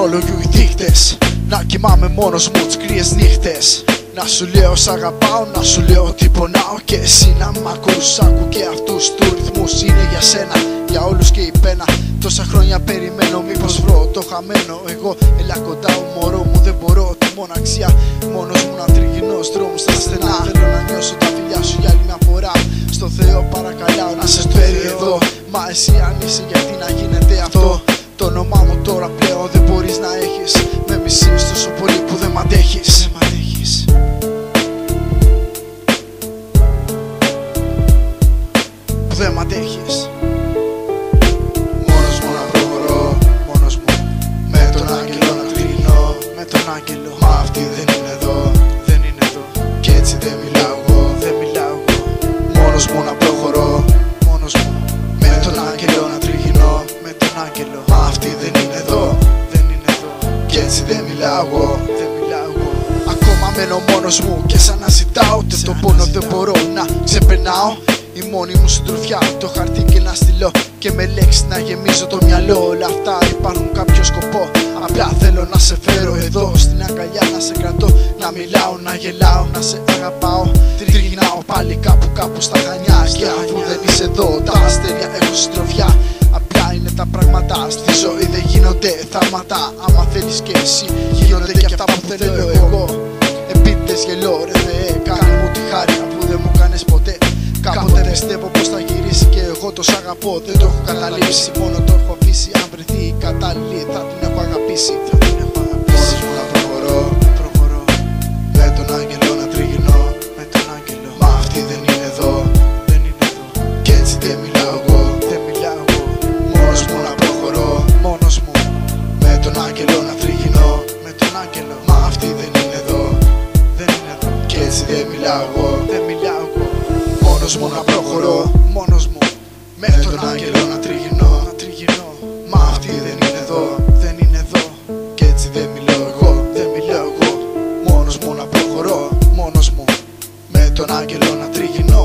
ημερολόγιου οι δείχτες. Να κοιμάμαι μόνος μου τις κρύες νύχτες. Να σου λέω σ' αγαπάω, να σου λέω ότι πονάω. Και εσύ να μ' ακούς, άκου και αυτούς του ρυθμούς. Είναι για σένα, για όλους και η πένα. Τόσα χρόνια περιμένω, μήπως βρω το χαμένο. Εγώ έλα κοντά, ο μωρό μου, δεν μπορώ τη μοναξιά. Μόνος μου να τριγυρνώ στους δρόμους στα στενά. Θέλω να νιώσω τα φιλιά σου για άλλη μια φορά. Στο Θεό παρακαλάω να σε φέρει εδώ. Μα εσύ αν είσαι, γιατί να γίνεται αυτό? Το όνομά μου τώρα πλέον δεν μπορείς να έχεις. Με μισείς τόσο πολύ που δεν μ' αντέχεις. Που δεν μ' αντέχεις. Μόνος μου να προχωρώ, μόνος μου. Με τον άγγελο να τριγυρνώ, με τον άγγελο. Μα αυτή δεν είναι εδώ, δεν είναι εδώ. Κι έτσι δεν μιλάω εγώ, δεν μιλάω εγώ. Μόνος μου να προχωρώ, μόνος μου. Με τον άγγελο να τριγυρνώ, με τον άγγελο. Μα αυτή δεν είναι εδώ, δεν είναι εδώ. Κι έτσι δεν μιλάω εγώ, δεν μιλάω εγώ. Ακόμα μένω μόνος μου και σαν να ζητάω. Ούτε το πόνο δεν μπορώ να ξεπερνάω. Η μόνη μου συντροφιά, το χαρτί και να στείλω. Και με λέξεις να γεμίζω το μυαλό. Όλα αυτά υπάρχουν κάποιο σκοπό. Απλά θέλω να σε φέρω εδώ στην αγκαλιά, να σε κρατώ. Να μιλάω, να γελάω, να σε αγαπάω. Τριγυρνάω πάλι κάπου στα Χανιά. Και αφού δεν είσαι εδώ, τα αστέρια έχουν συντροφιά. Απλά είναι τα πράγματα, στη ζωή δεν γίνονται θαύματα. Άμα θέλεις και εσύ, γίνονται και αυτά που θέλω εγώ. Επίτηδες γελώ, ρε Θεέ, κάνε μου τη χάρη που δεν μου κάνεις ποτέ. Κάποτε πιστεύω πως θα γυρίσει και εγώ το σ' αγαπώ. Δεν το έχω καταλήψει, μόνο το έχω αφήσει. Αν βρεθεί η κατάλληλη θα την έχω αγαπήσει. Μόνος μου να προχωρώ, με τον άγγελο να τριγυρνώ, με τον άγγελο. Μα αυτή δεν είναι εδώ, δεν είναι εδώ. Κι έτσι δεν μιλάω εγώ, δεν μιλάω εγώ. Μόνος μου να προχωρώ, μόνος μου. Με τον άγγελο να τριγυρνώ, με τον άγγελο. Μα αυτή δεν είναι εδώ, δεν είναι εδώ. Κι έτσι δεν μιλάω εγώ, δεν μιλάω εγώ. Μόνος μου να προχωρώ, μόνος μου. Με τον άγγελο να τριγυρνώ, Μα αυτή δεν είναι εδώ, δεν είναι εδώ. Κι έτσι δεν μιλάω εγώ, δεν μιλάω εγώ. Μόνος μου να προχωρώ, μόνος μου. Με τον άγγελο να τριγυρνώ.